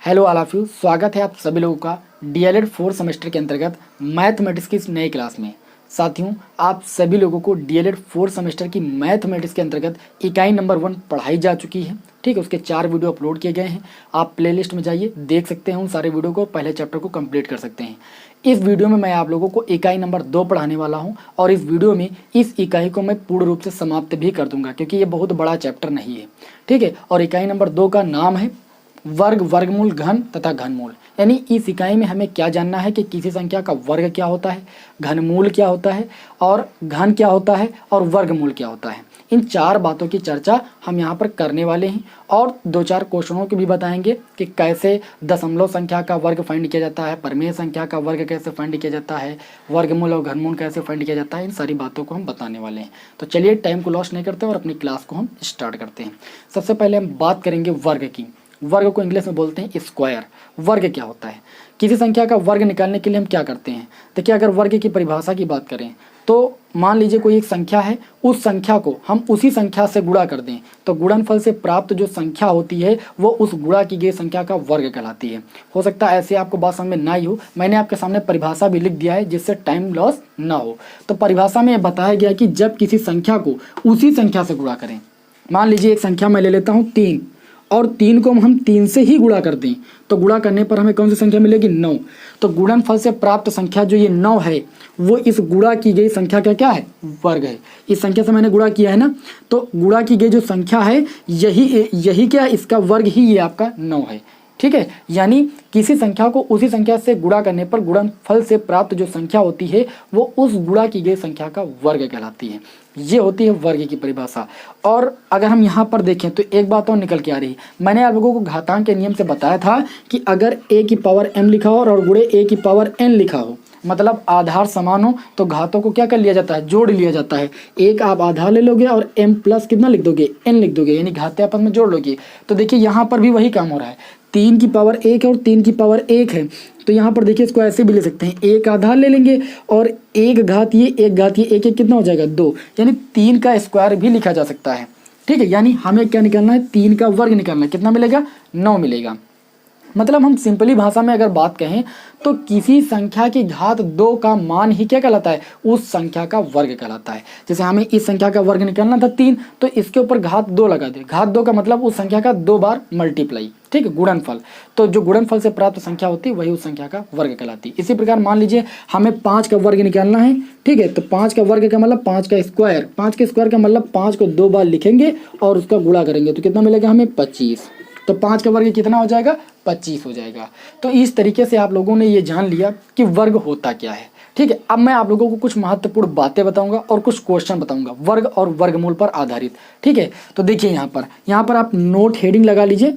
Hello all of you, स्वागत है आप सभी लोगों का डीएलएड 4 सेमेस्टर के अंतर्गत मैथमेटिक्स की इस नई क्लास में। साथियों, आप सभी लोगों को डीएलएड 4 सेमेस्टर की मैथमेटिक्स के अंतर्गत इकाई नंबर 1 पढ़ाई जा चुकी है। ठीक है, उसके 4 वीडियो अपलोड किए गए हैं। आप प्लेलिस्ट में जाइए, देख सकते हैं उन सारे वीडियो को, पहले चैप्टर को कंप्लीट कर सकते हैं। इस वीडियो में मैं आप लोगों को इकाई नंबर 2 पढ़ाने वाला हूं और इस वीडियो में इस इकाई को मैं पूर्ण रूप से समाप्त भी कर दूंगा, क्योंकि ये बहुत बड़ा चैप्टर नहीं है। ठीक है, और इकाई नंबर 2 का नाम है वर्ग, वर्गमूल, घन तथा घनमूल। यानी इस इकाई में हमें क्या जानना है कि किसी संख्या का वर्ग क्या होता है, घनमूल क्या होता है और घन क्या होता है और वर्गमूल क्या होता है। इन 4 बातों की चर्चा हम यहाँ पर करने वाले हैं और 2-4 क्वेश्चनों की भी बताएंगे कि कैसे दशमलव संख्या का वर्ग फाइंड किया जाता है, परिमेय संख्या का वर्ग कैसे फाइंड किया जाता है, वर्गमूल और घनमूल कैसे फाइंड किया जाता है। इन सारी बातों को हम बताने वाले हैं। तो चलिए टाइम को लॉस नहीं करते और अपनी क्लास को हम स्टार्ट करते हैं। सबसे पहले हम बात करेंगे वर्ग की। वर्ग को इंग्लिश में बोलते हैं स्क्वायर। वर्ग क्या होता है? किसी संख्या का वर्ग निकालने के लिए हम क्या करते हैं? देखिए, अगर वर्ग की परिभाषा की बात करें तो मान लीजिए कोई एक संख्या है, उस संख्या को हम उसी संख्या से गुणा कर दें तो गुणनफल से प्राप्त जो संख्या होती है वो उस गुणा की गई संख्या का वर्ग कहलाती है। हो सकता है ऐसे आपको बात समझ में ना ही हो, मैंने आपके सामने परिभाषा भी लिख दिया है जिससे टाइम लॉस ना हो। तो परिभाषा में बताया गया कि जब किसी संख्या को उसी संख्या से गुणा करें, मान लीजिए एक संख्या मैं ले लेता हूँ 3 और 3 को हम 3 से ही गुणा कर दें तो गुणा करने पर हमें कौन सी संख्या मिलेगी? 9। तो गुणनफल से प्राप्त संख्या जो ये 9 है वो इस गुणा की गई संख्या का क्या है? वर्ग है। इस संख्या से मैंने गुणा किया है ना, तो गुणा की गई जो संख्या है यही क्या, इसका वर्ग ही ये आपका 9 है। ठीक है, यानी किसी संख्या को उसी संख्या से गुणा करने पर गुणनफल से प्राप्त जो संख्या होती है वो उस गुणा की गई संख्या का वर्ग कहलाती है। ये होती है वर्ग की परिभाषा। और अगर हम यहाँ पर देखें तो एक बात और निकल के आ रही है। मैंने आप लोगों को घातांक के नियम से बताया था कि अगर a की पावर m लिखा हो और गुणे a की पावर n लिखा हो, मतलब आधार समान हो, तो घातों को क्या कर लिया जाता है? जोड़ लिया जाता है। एक आप आधार ले लोगे और m प्लस कितना लिख दोगे? n लिख दोगे, यानी घाते आपस में जोड़ लोगे। तो देखिए यहाँ पर भी वही काम हो रहा है। 3 की पावर 1 है और 3 की पावर 1 है, तो यहाँ पर देखिए इसको ऐसे भी ले सकते हैं, एक आधार ले लेंगे और एक घात ये एक कितना हो जाएगा? 2, यानी 3 का स्क्वायर भी लिखा जा सकता है। ठीक है, यानी हमें क्या निकालना है? 3 का वर्ग निकालना है। कितना मिलेगा? 9 मिलेगा। मतलब हम सिंपली भाषा में अगर बात कहें तो किसी संख्या की घात 2 का मान ही क्या कहलाता है? उस संख्या का वर्ग कहलाता है। जैसे हमें इस संख्या का वर्ग निकालना था 3, तो इसके ऊपर घात 2 लगा दे। घात 2 का मतलब उस संख्या का 2 बार मल्टीप्लाई। ठीक है, गुणनफल। तो जो गुणनफल से प्राप्त संख्या होती है वही उस संख्या का वर्ग कहलाती है। इसी प्रकार मान लीजिए हमें 5 का वर्ग निकालना है। ठीक है, तो 5 का वर्ग का मतलब 5 का स्क्वायर। 5 के स्क्वायर का मतलब 5 को 2 बार लिखेंगे और उसका गुणा करेंगे तो कितना मिलेगा हमें? 25। तो 5 का वर्ग कितना हो जाएगा? 25 हो जाएगा। तो इस तरीके से आप लोगों ने ये जान लिया कि वर्ग होता क्या है। ठीक है, अब मैं आप लोगों को कुछ महत्वपूर्ण बातें बताऊंगा और कुछ क्वेश्चन बताऊंगा वर्ग और वर्गमूल पर आधारित। ठीक है, तो देखिए यहाँ पर आप नोट हेडिंग लगा लीजिए।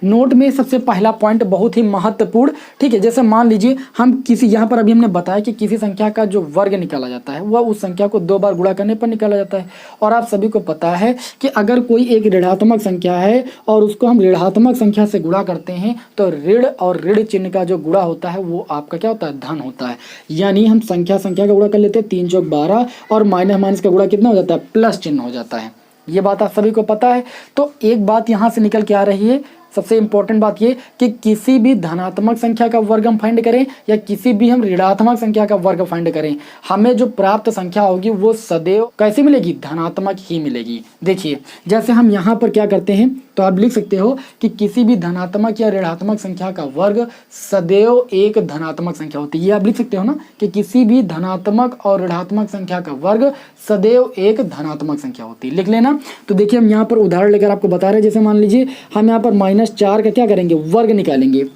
नोट में सबसे पहला पॉइंट बहुत ही महत्वपूर्ण। ठीक है, जैसे मान लीजिए हम किसी, यहाँ पर अभी हमने बताया कि किसी संख्या का जो वर्ग निकाला जाता है वह उस संख्या को 2 बार गुणा करने पर निकाला जाता है। और आप सभी को पता है कि अगर कोई एक ऋणात्मक संख्या है और उसको हम ऋणात्मक संख्या से गुणा करते हैं तो ऋण और ऋण चिन्ह का जो गुणा होता है वो आपका क्या होता है? धन होता है। यानी हम संख्या का गुणा कर लेते हैं, 3 चौक 12 और माइनस का गुणा कितना हो जाता है? प्लस चिन्ह हो जाता है। ये बात आप सभी को पता है। तो एक बात यहाँ से निकल के आ रही है, सबसे इंपॉर्टेंट बात ये कि किसी भी धनात्मक संख्या का वर्ग हम फाइंड करें या किसी भी हम ऋणात्मक संख्या का वर्ग फाइंड करें, हमें जो प्राप्त संख्या होगी वो सदैव कैसी मिलेगी? धनात्मक ही मिलेगी। देखिए, जैसे हम यहाँ पर क्या करते हैं तो आप लिख सकते हो कि किसी भी धनात्मक या ऋणात्मक संख्या का वर्ग सदैव एक धनात्मक संख्या होती है। ये आप लिख सकते हो ना कि किसी भी धनात्मक और ऋणात्मक संख्या का वर्ग सदैव एक धनात्मक संख्या होती है। लिख लेना। तो देखिए हम यहाँ पर उदाहरण लेकर आपको बता रहे हैं। जैसे मान लीजिए हम यहाँ पर -4 का क्या करेंगे? वर्ग निकालेंगे।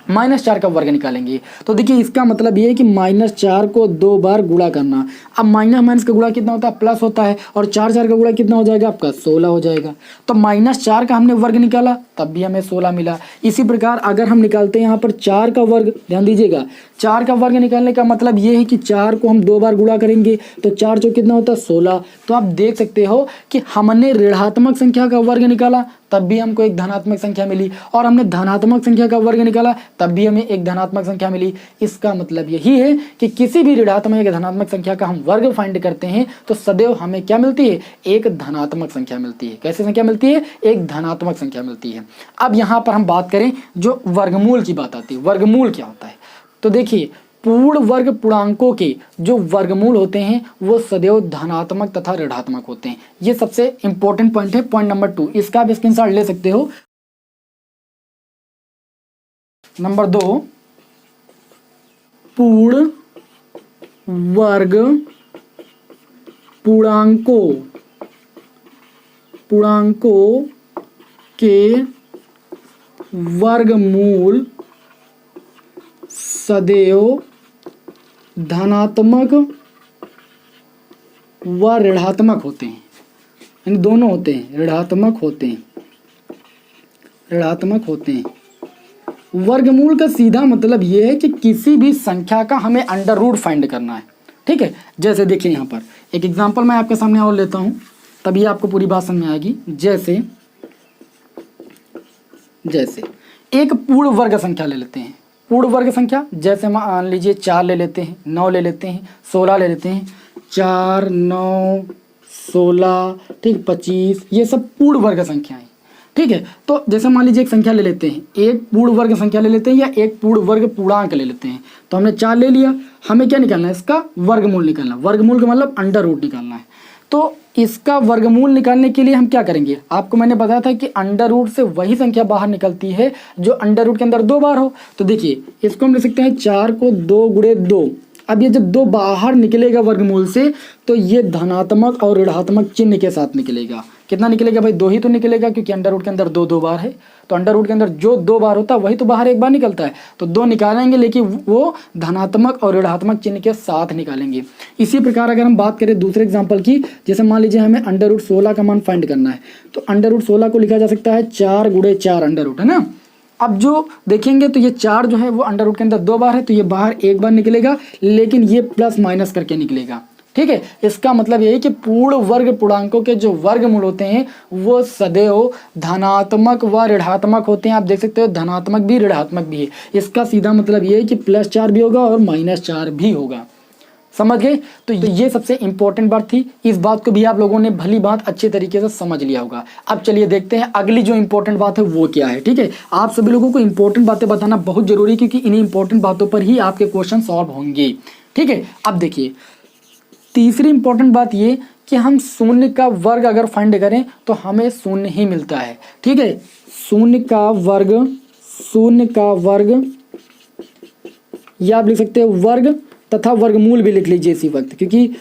-4 का वर्ग निकालेंगे तो देखिए इसका मतलब ये है कि -4 को 2 बार गुणा करना। अब माइनस का गुणा कितना होता है? प्लस होता है। और 4 का गुणा कितना हो जाएगा आपका? 16 हो जाएगा। तो -4 का हमने वर्ग निकाला तब भी हमें 16 मिला। इसी प्रकार अगर हम निकालते हैं यहाँ पर 4 का वर्ग, ध्यान दीजिएगा, 4 का वर्ग निकालने का मतलब ये है कि 4 को हम 2 बार गुणा करेंगे तो 4 जो कितना होता है? 16। तो आप देख सकते हो कि हमने ऋणात्मक संख्या का वर्ग निकाला तब भी हमको एक धनात्मक संख्या मिली, और हमने धनात्मक संख्या का वर्ग निकाला तब भी हमें एक धनात्मक संख्या मिली। इसका मतलब यही है कि किसी भी ऋणात्मक या धनात्मक संख्या का हम वर्ग फाइंड करते हैं तो सदैव हमें क्या मिलती है, एक धनात्मक संख्या मिलती है। कैसे संख्या मिलती है, एक धनात्मक संख्या मिलती है। अब यहाँ पर हम बात करें जो वर्गमूल की बात आती है, वर्गमूल क्या होता है, तो देखिए पूर्ण वर्ग पूर्णांकों के जो वर्गमूल होते हैं वो सदैव धनात्मक तथा ऋणात्मक होते हैं। ये सबसे इंपॉर्टेंट पॉइंट है, पॉइंट नंबर 2, इसका आप स्क्रीनशॉट ले सकते हो। नंबर 2, पूर्ण वर्ग पूर्णांकों के वर्गमूल सदैव धनात्मक व ऋणात्मक होते हैं, यानी दोनों होते हैं, ऋणात्मक होते हैं। वर्गमूल का सीधा मतलब यह है कि किसी भी संख्या का हमें अंडर रूट फाइंड करना है, ठीक है। जैसे देखिए यहाँ पर एक एग्जांपल मैं आपके सामने और लेता हूँ, तभी आपको पूरी बात समझ में आएगी। जैसे एक पूर्ण वर्ग संख्या ले लेते हैं, पूर्ण वर्ग संख्या जैसे मान लीजिए 4 ले लेते हैं, 9 ले लेते हैं, 16 ले लेते हैं, 4, 9, 16, ठीक, 25, ये सब पूर्ण वर्ग संख्याएं, ठीक है। तो जैसे मान लीजिए एक संख्या ले लेते हैं, एक पूर्ण वर्ग संख्या ले लेते हैं या एक पूर्ण वर्ग पूर्णांक ले लेते हैं, तो हमने 4 ले लिया, हमें क्या निकालना है, इसका वर्गमूल निकालना। वर्गमूल का मतलब अंडर रूट निकालना है। तो इसका वर्गमूल निकालने के लिए हम क्या करेंगे, आपको मैंने बताया था कि अंडर रूट से वही संख्या बाहर निकलती है जो अंडर रूट के अंदर 2 बार हो। तो देखिए इसको हम लिख सकते हैं 4 को 2 गुणे 2। अब ये जब 2 बाहर निकलेगा वर्गमूल से तो ये धनात्मक और ऋणात्मक चिन्ह के साथ निकलेगा। कितना निकलेगा भाई, 2 ही तो निकलेगा, क्योंकि अंडर रूट के अंदर 2 बार है। तो अंडर रूट के अंदर जो 2 बार होता है वही तो बाहर 1 बार निकलता है। तो 2 निकालेंगे लेकिन वो धनात्मक और ऋणात्मक चिन्ह के साथ निकालेंगे। इसी प्रकार अगर हम बात करें दूसरे एग्जाम्पल की, जैसे मान लीजिए हमें अंडर रूट 16 का मान फाइंड करना है, तो अंडर रूट 16 को लिखा जा सकता है 4 गुणे 4 अंडर रूट, है ना। अब जो देखेंगे तो ये 4 जो है वो अंडर रूट के अंदर 2 बार है, तो ये बाहर 1 बार निकलेगा, लेकिन ये प्लस माइनस करके निकलेगा, ठीक है। इसका मतलब यही कि पूर्ण वर्ग पूर्णांकों के जो वर्गमूल होते हैं वो सदैव धनात्मक व ऋणात्मक होते हैं। आप देख सकते हो धनात्मक भी ऋणात्मक भी है। इसका सीधा मतलब ये है कि +4 भी होगा और -4 भी होगा। समझ गए। तो ये सबसे इंपॉर्टेंट बात थी। इस बात को भी आप लोगों ने भली बात अच्छे तरीके से समझ लिया होगा। अब चलिए देखते हैं अगली जो इंपॉर्टेंट बात है वो क्या है। ठीक है, आप सभी लोगों को इंपॉर्टेंट बातें बताना बहुत जरूरी है, क्योंकि इन्हीं इंपॉर्टेंट बातों पर ही आपके क्वेश्चन सॉल्व होंगे। ठीक है, अब देखिए तीसरी इंपॉर्टेंट बात ये कि हम शून्य का वर्ग अगर फाइंड करें तो हमें शून्य ही मिलता है। ठीक है, शून्य का वर्ग या आप लिख सकते हैं वर्ग तथा वर्गमूल भी लिख लीजिए इसी वक्त, क्योंकि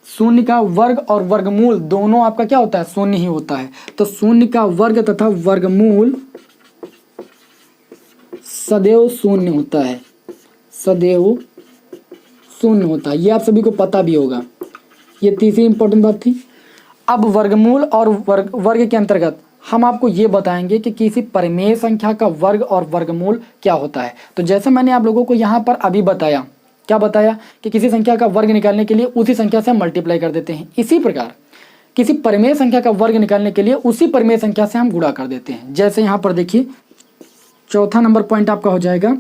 शून्य का वर्ग और वर्गमूल दोनों आपका क्या होता है, शून्य ही होता है। तो शून्य का वर्ग तथा वर्गमूल सदैव शून्य होता है, सदैव शून्य होता है। ये आप सभी को पता भी होगा। ये तीसरी इंपॉर्टेंट बात थी। अब वर्गमूल और वर्ग के अंतर्गत हम आपको ये बताएंगे कि किसी परिमेय संख्या का वर्ग और वर्गमूल क्या होता है। तो जैसे मैंने आप लोगों को यहाँ पर अभी बताया, क्या बताया कि किसी संख्या का वर्ग निकालने के लिए उसी संख्या से मल्टीप्लाई कर देते हैं। इसी प्रकार किसी परिमेय संख्या का वर्ग निकालने के लिए उसी परिमेय संख्या से हम गुणा कर देते हैं। जैसे यहाँ पर देखिए चौथा नंबर पॉइंट आपका हो जाएगा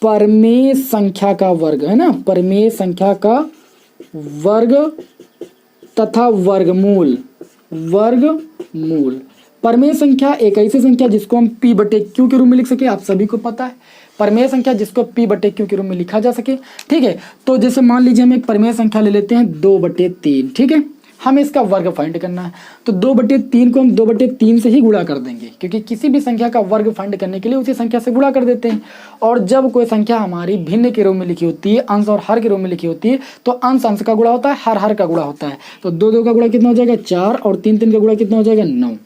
परिमेय संख्या का वर्ग, है ना, परिमेय संख्या का वर्ग तथा वर्गमूल। परिमेय संख्या एक ऐसी संख्या जिसको हम p बटे q के रूप में लिख सके। आप सभी को पता है परिमेय संख्या जिसको p बटे q के रूप में लिखा जा सके। ठीक है, तो जैसे मान लीजिए हम एक परिमेय संख्या ले लेते हैं 2/3। ठीक है, हमें इसका वर्ग फाइंड करना है, तो 2/3 को हम 2/3 से ही गुणा कर देंगे, क्योंकि किसी भी संख्या का वर्ग फाइंड करने के लिए उसी संख्या से गुणा कर देते हैं। और जब कोई संख्या हमारी भिन्न के रूप में लिखी होती है, अंश और हर के रूप में लिखी होती है, तो अंश अंश का गुणा होता है, हर हर का गुणा होता है। तो 2 का गुणा कितना हो जाएगा 4 और 3 का गुणा कितना हो जाएगा 9।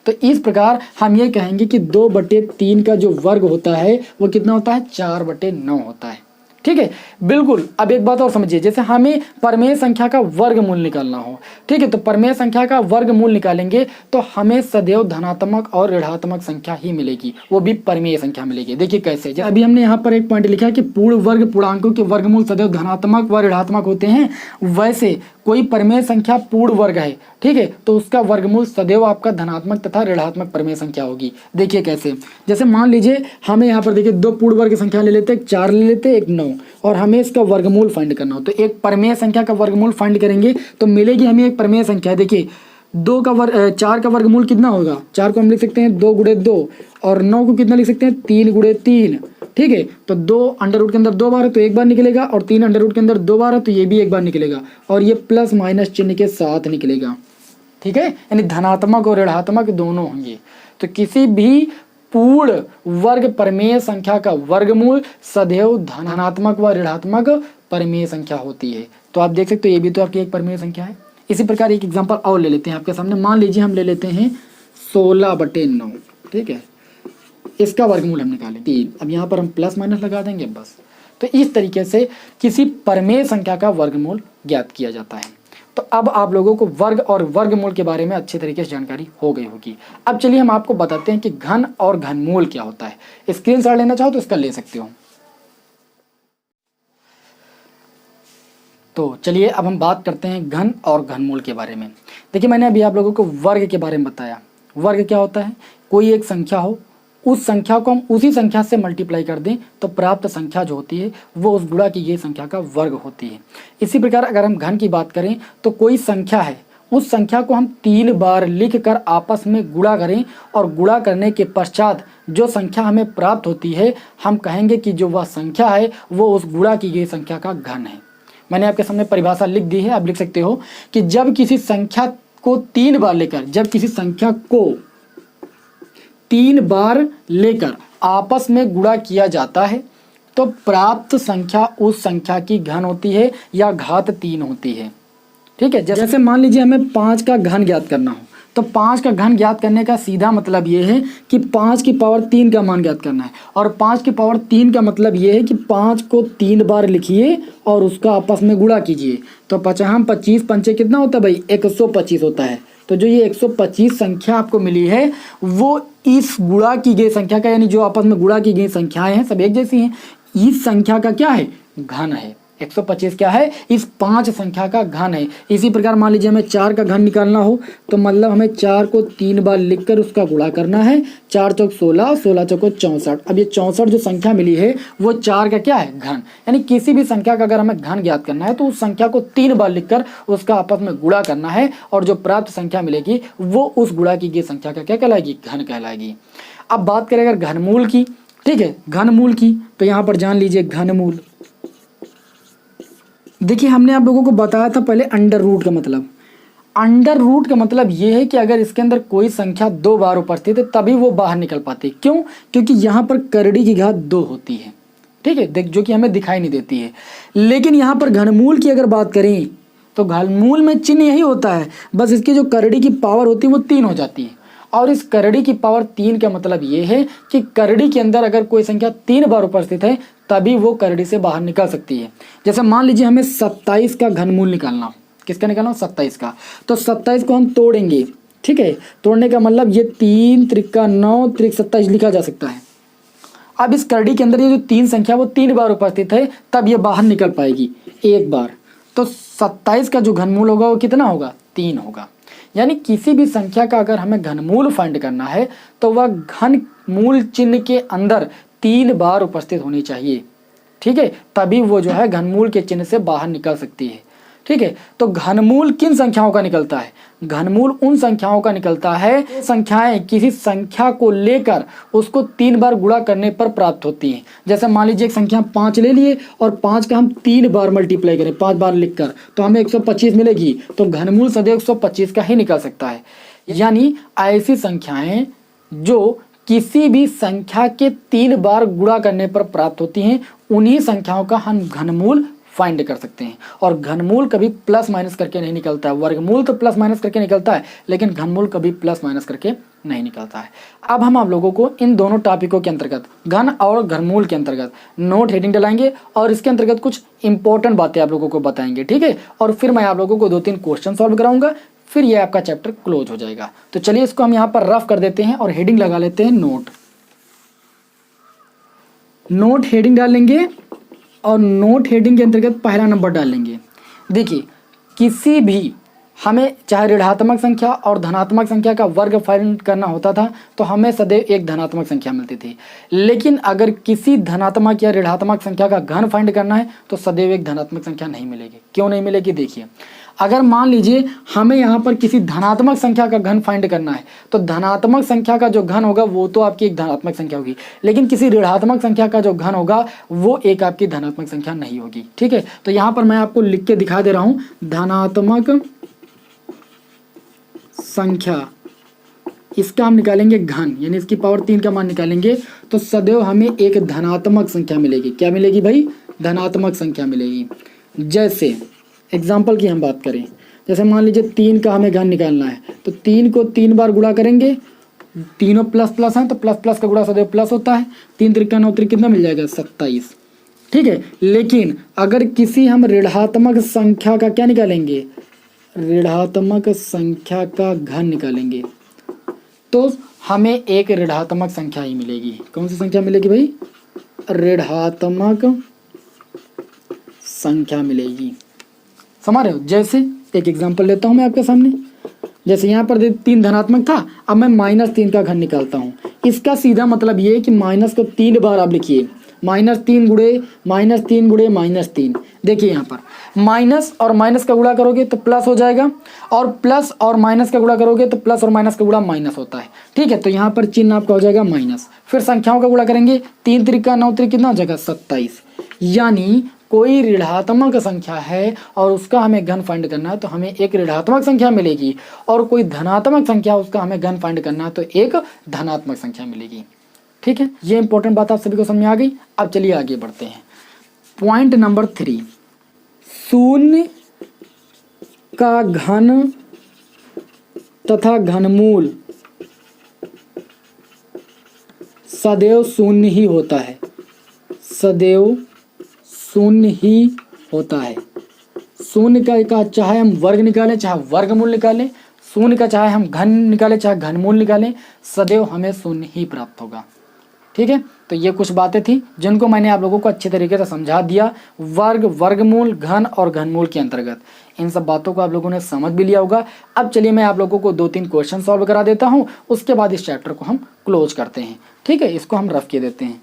तो इस प्रकार हम ये कहेंगे कि 2/3 का जो वर्ग होता है वो कितना होता है 4/9 होता है। ठीक है, बिल्कुल। अब एक बात और समझिए, जैसे हमें परिमेय संख्या का वर्गमूल निकालना हो, ठीक है, तो परिमेय संख्या का वर्गमूल निकालेंगे तो हमें सदैव धनात्मक और ऋणात्मक संख्या ही मिलेगी, वो भी परिमेय संख्या मिलेगी। देखिए कैसे, अभी हमने यहाँ पर एक पॉइंट लिखा है कि पूर्ण वर्ग पूर्णांकों के वर्गमूल सदैव धनात्मक व ऋणात्मक होते हैं, वैसे कोई परिमेय संख्या पूर्ण वर्ग है, ठीक है, तो उसका वर्गमूल सदैव आपका धनात्मक तथा ऋणात्मक परिमेय संख्या होगी। देखिए कैसे, जैसे मान लीजिए हमें यहाँ पर देखिए दो पूर्ण वर्ग संख्या ले लेते हैं, एक 4 ले लेते हैं, एक 9, और हमें इसका वर्गमूल फाइंड करना हो तो एक परिमेय संख्या का वर्गमूल फाइंड करेंगे तो मिलेगी हमें एक परिमेय संख्या। देखिए 4 का वर्गमूल कितना होगा, 4 को हम लिख सकते हैं 2 गुणे 2, और 9 को कितना लिख सकते हैं 3 गुणे 3, ठीक है। तो 2 अंडर रूट के अंदर 2 बार है तो एक बार निकलेगा, और 3 अंडर रूट के अंदर 2 बार है तो ये भी एक बार निकलेगा, और ये प्लस माइनस चिन्ह के साथ निकलेगा, ठीक है, यानी धनात्मक और ऋणात्मक दोनों होंगे। तो किसी भी पूर्ण वर्ग परिमेय संख्या का वर्गमूल सदैव धनात्मक व ऋणात्मक परिमेय संख्या होती है। तो आप देख सकते हो ये भी तो आपकी एक परिमेय संख्या है। इसी प्रकार एक एग्जांपल और ले लेते हैं आपके सामने। मान लीजिए हम ले लेते हैं 16/9, ठीक है, इसका वर्गमूल हम निकालें 3। अब यहाँ पर हम प्लस माइनस लगा देंगे बस। तो इस तरीके से किसी परिमेय संख्या का वर्गमूल ज्ञात किया जाता है। तो अब आप लोगों को वर्ग और वर्गमूल के बारे में अच्छी तरीके से जानकारी हो गई होगी। अब चलिए हम आपको बताते हैं कि घन और घनमूल क्या होता है। स्क्रीनशॉट लेना चाहो तो इसका ले सकते हो। तो चलिए अब हम बात करते हैं घन और घनमूल के बारे में। देखिए मैंने अभी आप लोगों को वर्ग के बारे में बताया। वर्ग क्या होता है, कोई एक संख्या हो, उस संख्या को हम उसी संख्या से मल्टीप्लाई कर दें तो प्राप्त संख्या जो होती है वो उस गुणा की गई संख्या का वर्ग होती है। इसी प्रकार अगर हम घन की बात करें तो कोई संख्या है, उस संख्या को हम 3 बार लिख कर आपस में गुणा करें, और गुणा करने के पश्चात जो संख्या हमें प्राप्त होती है हम कहेंगे कि जो वह संख्या है वो उस गुणा की गई संख्या का घन है। मैंने आपके सामने परिभाषा लिख दी है, आप लिख सकते हो कि जब किसी संख्या को 3 बार लेकर, जब किसी संख्या को 3 बार लेकर आपस में गुणा किया जाता है तो प्राप्त संख्या उस संख्या की घन होती है या घात 3 होती है, ठीक है। जैसे मान लीजिए हमें 5 का घन ज्ञात करना हो तो 5 का घन ज्ञात करने का सीधा मतलब ये है कि 5 की पावर 3 का मान ज्ञात करना है, और 5 की पावर 3 का मतलब ये है कि 5 को 3 बार लिखिए और उसका आपस में गुणा कीजिए। तो 5 25 पंचे कितना होता है भाई, 125 होता है। तो जो ये 125 संख्या आपको मिली है वो इस गुणा की गई संख्या का, यानी जो आपस में गुणा की गई संख्याएं हैं सब एक जैसी हैं, इस संख्या का क्या है, घन है। 125 क्या है, इस 5 संख्या का घन है। इसी प्रकार मान लीजिए हमें 4 का घन निकालना हो तो मतलब हमें 4 को 3 बार लिखकर उसका गुणा करना है। 4 चौक 16, 16 चौको 64। अब ये 64 जो संख्या मिली है वो 4 का क्या है, घन। यानी किसी भी संख्या का अगर हमें घन ज्ञात करना है तो उस संख्या को 3 बार लिखकर उसका आपस में गुणा करना है, और जो प्राप्त संख्या मिलेगी वो उस गुणा की गई संख्या का क्या कहलाएगी, घन कहलाएगी। अब बात करें अगर घनमूल की, ठीक है, घनमूल की, तो यहाँ पर जान लीजिए घनमूल। देखिए हमने आप लोगों को बताया था पहले अंडर रूट का मतलब। अंडर रूट का मतलब ये है कि अगर इसके अंदर कोई संख्या 2 बार उपस्थित है तभी वो बाहर निकल पाती है। क्यों, क्योंकि यहाँ पर करड़ी की घात 2 होती है, ठीक है, जो कि हमें दिखाई नहीं देती है। लेकिन यहाँ पर घनमूल की अगर बात करें तो घनमूल में चिन्ह यही होता है, बस इसकी जो करड़ी की पावर होती है वो 3 हो जाती है। और इस करड़ी की पावर 3 का मतलब ये है कि करड़ी के अंदर अगर कोई संख्या 3 बार उपस्थित है तभी वो करड़ी से बाहर निकल सकती है। जैसे मान लीजिए हमें 27 का घनमूल निकालना हो, किसका निकालना हो, 27 का, तो 27 को हम तोड़ेंगे, ठीक है। तोड़ने का मतलब ये 3 त्रिका 9 त्रिक 27 लिखा जा सकता है। अब इस करड़ी के अंदर ये जो 3 संख्या वो 3 बार उपस्थित है तब ये बाहर निकल पाएगी एक बार। तो 27 का जो घनमूल होगा वो कितना होगा, 3 होगा। यानी किसी भी संख्या का अगर हमें घनमूल फाइंड करना है तो वह घन मूल चिन्ह के अंदर 3 बार उपस्थित होनी चाहिए, ठीक है, तभी वो जो है घनमूल के चिन्ह से बाहर निकल सकती है, ठीक है। तो घनमूल किन संख्याओं का निकलता है, घनमूल उन संख्याओं का निकलता है संख्याएं किसी संख्या को लेकर उसको 3 बार गुणा करने पर प्राप्त होती हैं। जैसे मान लीजिए एक संख्या 5 ले लिए और 5 का हम 3 बार मल्टीप्लाई करें 5 बार लिखकर तो हमें 125 मिलेगी। तो घनमूल सदैव 125 का ही निकल सकता है। यानी ऐसी संख्याएं जो किसी भी संख्या के 3 बार गुणा करने पर प्राप्त होती हैं उन्हीं संख्याओं का हम घनमूल फाइंड कर सकते हैं। और घनमूल कभी प्लस माइनस करके नहीं निकलता है। वर्गमूल तो प्लस माइनस करके निकलता है लेकिन घनमूल कभी प्लस माइनस करके नहीं निकलता है। अब हम आप लोगों को इन दोनों टॉपिकों के अंतर्गत घन और घनमूल के अंतर्गत नोट हेडिंग डलाएंगे और इसके अंतर्गत कुछ इंपॉर्टेंट बातें आप लोगों को बताएंगे, ठीक है। और फिर मैं आप लोगों को 2-3 क्वेश्चन सॉल्व कराऊंगा, फिर ये आपका चैप्टर क्लोज हो जाएगा। तो चलिए इसको हम यहाँ पर रफ कर देते हैं और हेडिंग लगा लेते हैं नोट हेडिंग डाल लेंगे और नोट हेडिंग के अंतर्गत पहला नंबर डाल लेंगे। देखिए किसी भी हमें चाहे ऋणात्मक संख्या और धनात्मक संख्या का वर्ग फाइंड करना होता था तो हमें सदैव एक धनात्मक संख्या मिलती थी, लेकिन अगर किसी धनात्मक या ऋणात्मक संख्या का घन फाइंड करना है तो सदैव एक धनात्मक संख्या नहीं मिलेगी। क्यों नहीं मिलेगी? देखिए, अगर मान लीजिए हमें यहाँ पर किसी धनात्मक संख्या का घन फाइंड करना है तो धनात्मक संख्या का जो घन होगा वो तो आपकी एक धनात्मक संख्या होगी, लेकिन किसी ऋणात्मक संख्या का जो घन होगा वो एक आपकी धनात्मक संख्या नहीं होगी। ठीक है, तो यहाँ पर मैं आपको लिख के दिखा दे रहा हूँ, धनात्मक संख्या इसका हम निकालेंगे घन, यानी इसकी पावर 3 का मान निकालेंगे तो सदैव हमें एक धनात्मक संख्या मिलेगी। क्या मिलेगी भाई? धनात्मक संख्या मिलेगी। जैसे एग्जाम्पल की हम बात करें, जैसे मान लीजिए 3 का हमें घन निकालना है तो 3 को 3 बार गुणा करेंगे, तीनों प्लस प्लस हैं तो प्लस प्लस का गुणा सदैव प्लस होता है। 3 त्रिका 9 त्रिक कितना मिल जाएगा? 27। ठीक है, लेकिन अगर किसी हम ऋणात्मक संख्या का क्या निकालेंगे? ऋणात्मक संख्या का घन निकालेंगे तो हमें एक ऋणात्मक संख्या ही मिलेगी। कौन सी संख्या मिलेगी भाई? ऋणात्मक संख्या मिलेगी। समझ रहे हो? जैसे एक एग्जांपल लेता हूं मैं आपके सामने, जैसे यहाँ पर 3 धनात्मक था, अब मैं -3 का घन निकालता हूँ। इसका सीधा मतलब ये है कि माइनस को 3 बार आप लिखिए, -3 गुणे -3 गुणे -3। देखिए यहाँ पर माइनस और माइनस का गुणा करोगे तो प्लस हो जाएगा, और प्लस और माइनस का गुणा करोगे तो प्लस और माइनस का गुणा माइनस होता है। ठीक है, तो यहाँ पर चिन्ह आपका हो जाएगा माइनस। फिर संख्याओं का गुणा करेंगे, 3 त्रिका 9 त्रिक कितना हो जाएगा? 27। यानी कोई ऋणात्मक संख्या है और उसका हमें घन फाइंड करना है तो हमें एक ऋणात्मक संख्या मिलेगी, और कोई धनात्मक संख्या उसका हमें घन फाइंड करना है तो एक धनात्मक संख्या मिलेगी। ठीक है, ये इंपॉर्टेंट बात आप सभी को समझ में आ गई। अब चलिए आगे बढ़ते हैं। पॉइंट नंबर 3, शून्य का घन तथा घनमूल सदैव शून्य ही होता है। सदैव शून्य ही होता है। शून्य का चाहे हम वर्ग निकालें चाहे वर्गमूल निकालें, शून्य का चाहे हम घन निकालें चाहे घनमूल निकालें, सदैव हमें शून्य ही प्राप्त होगा। ठीक है, तो ये कुछ बातें थी जिनको मैंने आप लोगों को अच्छे तरीके से समझा दिया। वर्ग, वर्गमूल, घन और घनमूल के अंतर्गत इन सब बातों को आप लोगों ने समझ भी लिया होगा। अब चलिए मैं आप लोगों को 2-3 क्वेश्चन सॉल्व करा देता हूँ, उसके बाद इस चैप्टर को हम क्लोज करते हैं। ठीक है, इसको हम रफ किए देते हैं।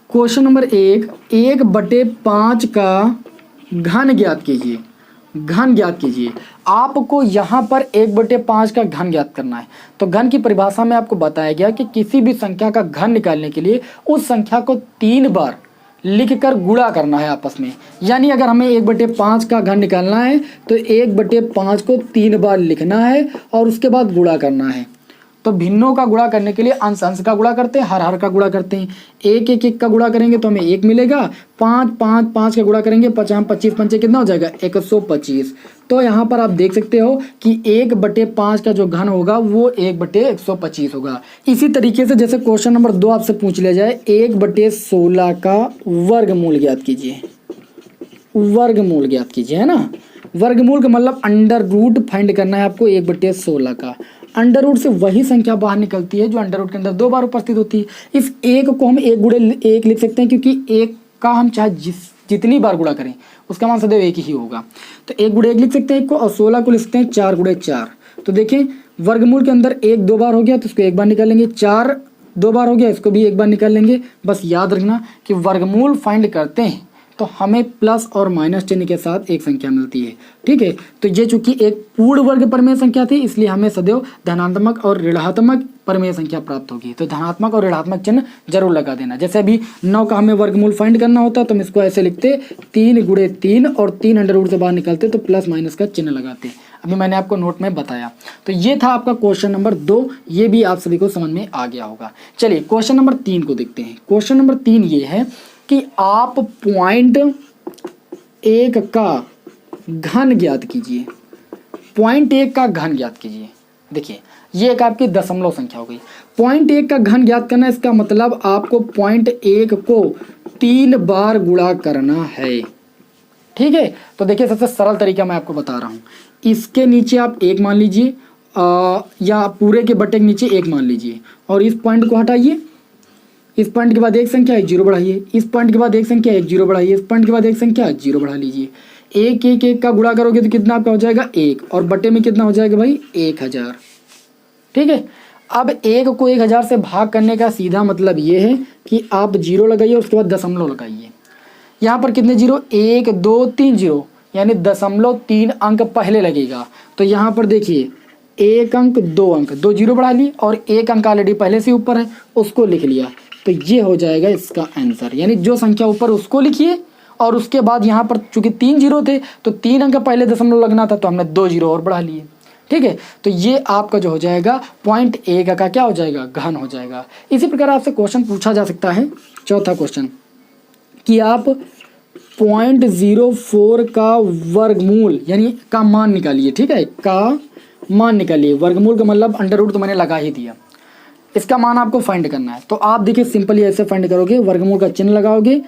क्वेश्चन नंबर 1, 1/5 का घन ज्ञात कीजिए। घन ज्ञात कीजिए। आपको यहाँ पर 1/5 का घन ज्ञात करना है। तो घन की परिभाषा में आपको बताया गया कि किसी भी संख्या का घन निकालने के लिए उस संख्या को 3 बार लिखकर गुणा करना है आपस में। यानी अगर हमें 1/5 का घन निकालना है तो 1/5 को 3 बार लिखना है और उसके बाद गुणा करना है। तो भिन्नों का गुणा करने के लिए अंश अंश का गुणा करते हैं, हर हर का गुणा करते हैं। 1 का गुणा करेंगे तो हमें 1 मिलेगा। 5 का गुणा करेंगे 25 पंचे कितना हो जाएगा? 125। तो यहाँ पर आप देख सकते हो कि 1/5 का जो घन होगा वो 1/125 होगा। इसी तरीके से जैसे क्वेश्चन नंबर 2 आपसे पूछ लिया जाए, 1/16 का वर्गमूल ज्ञात कीजिए। वर्गमूल ज्ञात कीजिए, है ना। वर्गमूल का मतलब अंडर रूट फाइंड करना है आपको 1/16 का। अंडर रूट से वही संख्या बाहर निकलती है जो अंडर रूट के अंदर 2 बार उपस्थित होती है। इस 1 को हम 1 गुणे 1 लिख सकते हैं, क्योंकि 1 का हम चाहे जितनी बार गुणा करें उसका मान सदैव 1 ही होगा। तो 1 गुणे 1 लिख सकते हैं 1 को, और 16 को लिख सकते हैं 4 गुणे 4। तो देखें वर्गमूल के अंदर 1 2 बार हो गया तो इसको 1 बार निकालेंगे, 4 2 बार हो गया इसको भी 1 बार निकाल लेंगे। बस याद रखना कि वर्गमूल फाइंड करते हैं तो हमें प्लस और माइनस चिन्ह के साथ एक संख्या मिलती है। ठीक है, तो ये चूंकि एक पूर्ण वर्ग परमेय संख्या थी इसलिए हमें सदैव धनात्मक और ऋणात्मक परमेय संख्या प्राप्त होगी। तो धनात्मक और ऋणात्मक चिन्ह जरूर लगा देना। जैसे अभी 9 का हमें वर्गमूल फाइंड करना होता तो हम इसको ऐसे लिखते 3 गुणे 3 और 3 अंडर रूट से बाहर निकलते तो प्लस माइनस का चिन्ह लगाते। अभी मैंने आपको नोट में बताया। तो ये था आपका क्वेश्चन नंबर 2, ये भी आप सभी को समझ में आ गया होगा। चलिए क्वेश्चन नंबर 3 को देखते हैं। क्वेश्चन नंबर 3 ये है कि आप पॉइंट 1 का घन ज्ञात कीजिए। पॉइंट 1 का घन ज्ञात कीजिए। देखिए ये एक आपकी दशमलव संख्या हो गई। पॉइंट 1 का घन ज्ञात करना, इसका मतलब आपको पॉइंट 1 को 3 बार गुणा करना है। ठीक है, तो देखिए सबसे सरल तरीका मैं आपको बता रहा हूँ। इसके नीचे आप 1 मान लीजिए, या पूरे के बटे के नीचे 1 मान लीजिए, और इस पॉइंट को हटाइए। इस पॉइंट के बाद एक संख्या 1 0 बढ़ाइए, इस पॉइंट के बाद एक संख्या 1 0 बढ़ाइए, इस पॉइंट के बाद एक संख्या 0 बढ़ा लीजिए। एक एक एक का गुणा करोगे तो कितना आपका हो जाएगा 1 और बटे में कितना हो जाएगा भाई 1000। ठीक है, अब 1 को 1000 से भाग करने का सीधा मतलब ये है कि आप 0 लगाइए और उसके बाद दशमलव लगाइए। यहाँ पर कितने जीरो 1 2 3 जीरो यानी 0.3 अंक पहले लगेगा। तो यहाँ पर देखिए 1 अंक 2 अंक 2 जीरो बढ़ा लिए और 1 अंक ऑलरेडी पहले से ऊपर है उसको लिख लिया। तो ये हो जाएगा इसका आंसर, यानी जो संख्या ऊपर उसको लिखिए और उसके बाद यहाँ पर चूंकि 3 जीरो थे तो 3 अंक पहले दशमलव लगना था तो हमने 2 जीरो और बढ़ा लिए। ठीक है, तो ये आपका जो हो जाएगा 0.1 का क्या हो जाएगा घन हो जाएगा। इसी प्रकार आपसे क्वेश्चन पूछा जा सकता है, चौथा क्वेश्चन कि आप 0.04 का वर्गमूल यानी का मान निकालिए। ठीक है, का मान निकालिए, वर्गमूल का मतलब अंडर रूट तो मैंने लगा ही दिया, इसका मान आपको फाइंड करना है। तो आप देखिए सिंपली ऐसे फाइंड करोगे, वर्गमूल का चिन्ह लगाओगे,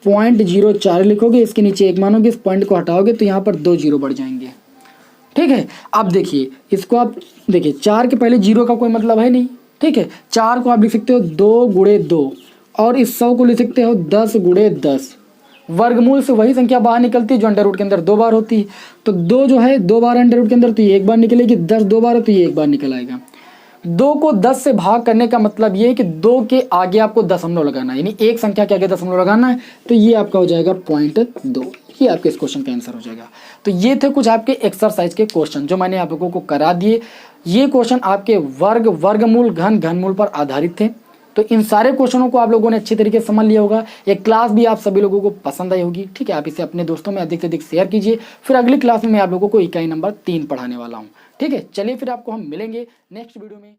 0.04 लिखोगे, इसके नीचे 1 मानोगे, इस पॉइंट को हटाओगे तो यहाँ पर 2 जीरो बढ़ जाएंगे। ठीक है, अब देखिए इसको आप देखिए 4 के पहले जीरो का कोई मतलब है नहीं। ठीक है, 4 को आप लिख सकते हो 2 गुणे 2 और इस 100 को लिख सकते हो 10 गुणे 10। वर्गमूल से वही संख्या बाहर निकलती है जो अंडर रूट के अंदर 2 बार होती है। तो 2 जो है 2 बार अंडर रूट के अंदर तो ये 1 बार निकलेगी, 10 2 बार है तो ये 1 बार निकल आएगा। 2 को 10 से भाग करने का मतलब ये है कि 2 के आगे आपको दशमलव लगाना है, यानी एक संख्या के आगे दशमलव लगाना है। तो ये आपका हो जाएगा 0.2, ये आपके इस क्वेश्चन का आंसर हो जाएगा। तो ये थे कुछ आपके एक्सरसाइज के क्वेश्चन जो मैंने आप लोगों को करा दिए। ये क्वेश्चन आपके वर्ग, वर्गमूल, घन, घनमूल पर आधारित थे। तो इन सारे क्वेश्चनों को आप लोगों ने अच्छे तरीके से समझ लिया होगा। ये क्लास भी आप सभी लोगों को पसंद आई होगी। ठीक है, आप इसे अपने दोस्तों में अधिक से अधिक शेयर कीजिए। फिर अगली क्लास में मैं आप लोगों को इकाई नंबर 3 पढ़ाने वाला हूँ। ठीक है, चलिए फिर आपको हम मिलेंगे नेक्स्ट वीडियो में।